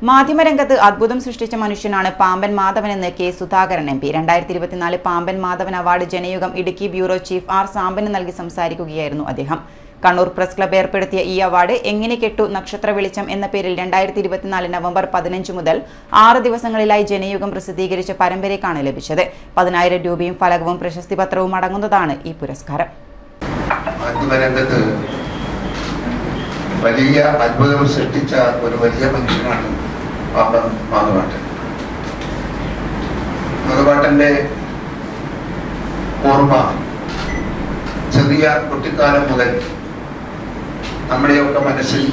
മാധ്യമരംഗത്ത് അത്ഭുതം സൃഷ്ടിച്ച മനുഷ്യനാണ് പാമ്പൻ മാധവൻ എന്ന് K Sudhakaran M P. 2024 Pamban Madhavan award Janayugom Idukki bureau chief R സാമ്പന് നൽകി സംസാരിക്കുകയായിരുന്നു അദ്ദേഹം. കണ്ണൂർ പ്രസ് ക്ലബ് ഏർപ്പെടുത്തിയ ഈ അവാർഡ് എങ്ങനെ കെട്ടു നക്ഷത്ര വെളിച്ചം എന്ന പേരിൽ 2024 നവംബർ 15 മുതൽ 6 ദിവസങ്ങളിലായി ജനയുഗം പ്രസിദ്ധീകരിച്ച പരമ്പരയ്ക്കാണ് ലഭിച്ചത്. 10,000 രൂപയും ഫലകവും പ്രശസ്തി പത്രവും അടങ്ങുന്നതാണ് ഈ പുരസ്കാരം. വലിയ അത്ഭുതം സൃഷ്ടിച്ച ഒരു വലിയ മനുഷ്യനാണ് പാമ്പൻ മാധവൻ. മാധവന്റെ ഓർമ്മ ചെറിയ കുട്ടിക്കാലം മുതൽ നമ്മുടെയൊക്കെ മനസ്സിൽ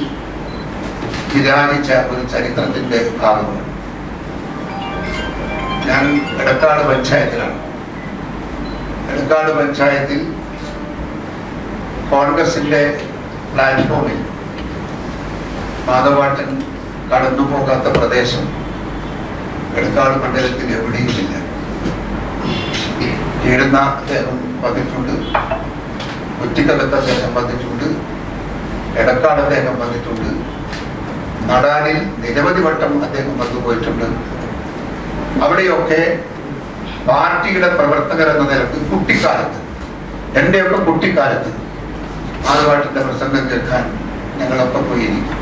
വിരാജിച്ച ഒരു ചരിത്രത്തിന്റെ ഭാഗമാണ്. ഞാൻ എടക്കാട് പഞ്ചായത്തിലാണ്. എടക്കാട് പഞ്ചായത്തിൽ കോൺഗ്രസിന്റെ പ്ലാറ്റ്ഫോമിൽ മാധവാട്ടൻ കടന്നു പോകാത്ത പ്രദേശം എടക്കാട് മണ്ഡലത്തിൽ എവിടെയുമില്ല. ഈടുന്ന അദ്ദേഹം വന്നിട്ടുണ്ട്, കുറ്റിക്കകത്ത് അദ്ദേഹം വന്നിട്ടുണ്ട്, എടക്കാട് അദ്ദേഹം വന്നിട്ടുണ്ട്, നടാലിൽ നിരവധി വട്ടം അദ്ദേഹം വന്നുപോയിട്ടുണ്ട്. അവിടെയൊക്കെ പാർട്ടിയുടെ പ്രവർത്തകർ എന്ന നിലക്ക് കുട്ടിക്കാലത്ത്, എന്റെയൊക്കെ കുട്ടിക്കാലത്ത് മാധവാട്ടന്റെ പ്രസംഗം കേൾക്കാൻ ഞങ്ങളൊക്കെ പോയിരിക്കും.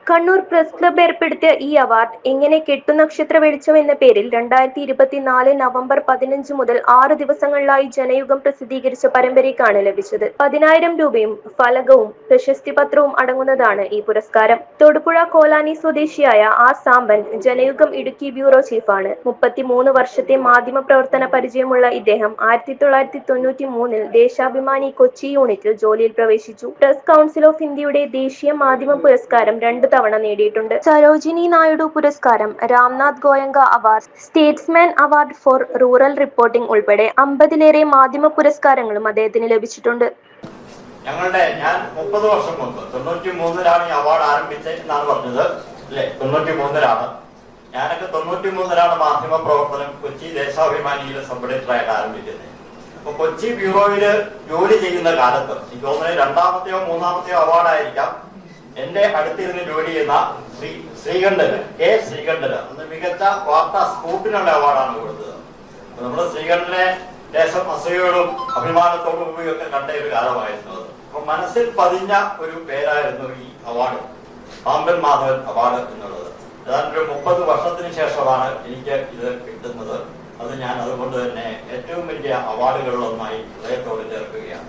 കണ്ണൂർ പ്രസ് ക്ലബ് ഏർപ്പെടുത്തിയ ഈ അവാർഡ് എങ്ങനെ കെട്ടു നക്ഷത്ര വെളിച്ചം എന്ന പേരിൽ 2024 നവംബർ 15 മുതൽ 6 ദിവസങ്ങളിലായി ജനയുഗം പ്രസിദ്ധീകരിച്ച പരമ്പരയ്ക്കാണ് ലഭിച്ചത്. 10,000 രൂപയും ഫലകവും പ്രശസ്തി പത്രവും അടങ്ങുന്നതാണ് ഈ പുരസ്കാരം. തൊടുപുഴ കോലാനി സ്വദേശിയായ ആർ സാമ്പൻ ജനയുഗം ഇടുക്കി ബ്യൂറോ ചീഫാണ്. 33 വർഷത്തെ മാധ്യമ പ്രവർത്തന പരിചയമുള്ള ഇദ്ദേഹം 1993 ദേശാഭിമാനി കൊച്ചി യൂണിറ്റിൽ ജോലിയിൽ പ്രവേശിച്ചു. പ്രസ് കൗൺസിൽ ഓഫ് ഇന്ത്യയുടെ ദേശീയ മാധ്യമ പുരസ്കാരം 2 തവണ നേടിയിട്ടുണ്ട്. സരോജിനി നായിഡു പുരസ്കാരം, Ramnath Goenka award, statesman award for rural reporting ഉൾപ്പെടെ 50-ലേറെ മാധ്യമ പുരസ്കാരങ്ങളും അദ്ദേഹത്തിന് ലഭിച്ചിട്ടുണ്ട്. ഞാൻ 30 വർഷം മുമ്പ് 93-ലാണ് ഈ അവാർഡ് ആരംഭിച്ചതെന്നാണ് പറഞ്ഞത് അല്ലെ? 93-ലാണ്. ഞാനൊക്കെ 93-ലാണ് മാധ്യമ പ്രവർത്തനം കൊച്ചി ദേശാഭിമാനിയിലെ സബ് എഡിറ്ററായിട്ട് ആരംഭിക്കുന്നത്. അപ്പൊ കൊച്ചി ബ്യൂറോയില് ജോലി ചെയ്യുന്ന കാലത്ത് എനിക്ക് തോന്നുന്നത് 2-ാമത്തെയോ 3-ാമത്തെയോ അവാർഡായിരിക്കാം എന്റെ അടുത്തിരുന്ന് ജോലി ചെയ്യുന്ന ശ്രീകണ്ഠന്, കെ ശ്രീകണ്ഠന് അന്ന് മികച്ച വാർത്താ സ്കൂപ്പിനുള്ള അവാർഡാണ് കൊടുത്തത്. നമ്മള് ശ്രീകണ്ഠനെ ദേശം അസൂയോടും അഭിമാനത്തോടും ഒക്കെ കണ്ട ഒരു കാലമായിരുന്നു അത്. അപ്പൊ മനസ്സിൽ പതിഞ്ഞ ഒരു പേരായിരുന്നു ഈ അവാർഡ്, പാമ്പൻ മാധവൻ അവാർഡ് എന്നുള്ളത്. ഏതാണ്ട് ഒരു 30 വർഷത്തിന് ശേഷമാണ് എനിക്ക് ഇത് കിട്ടുന്നത്. അത് ഞാൻ അതുകൊണ്ട് തന്നെ ഏറ്റവും വലിയ അവാർഡുകളിലൊന്നായി ഹൃദയത്തോട് ചേർക്കുകയാണ്.